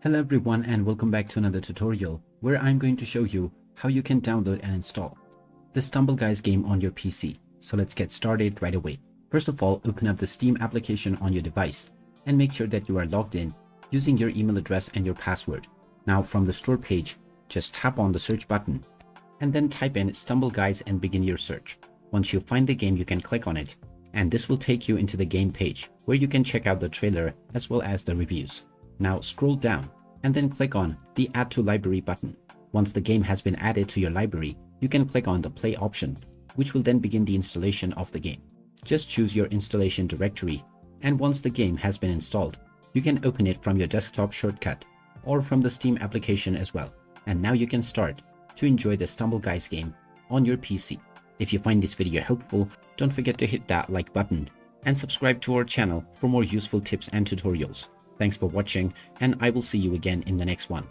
Hello everyone and welcome back to another tutorial where I'm going to show you how you can download and install the Stumble Guys game on your PC. So let's get started right away. First of all, open up the Steam application on your device and make sure that you are logged in using your email address and your password. Now from the store page, just tap on the search button and then type in Stumble Guys and begin your search. Once you find the game, you can click on it and this will take you into the game page where you can check out the trailer as well as the reviews. Now scroll down and then click on the Add to Library button. Once the game has been added to your library, you can click on the Play option, which will then begin the installation of the game. Just choose your installation directory, and once the game has been installed, you can open it from your desktop shortcut or from the Steam application as well. And now you can start to enjoy the Stumble Guys game on your PC. If you find this video helpful, don't forget to hit that like button and subscribe to our channel for more useful tips and tutorials. Thanks for watching, and I will see you again in the next one.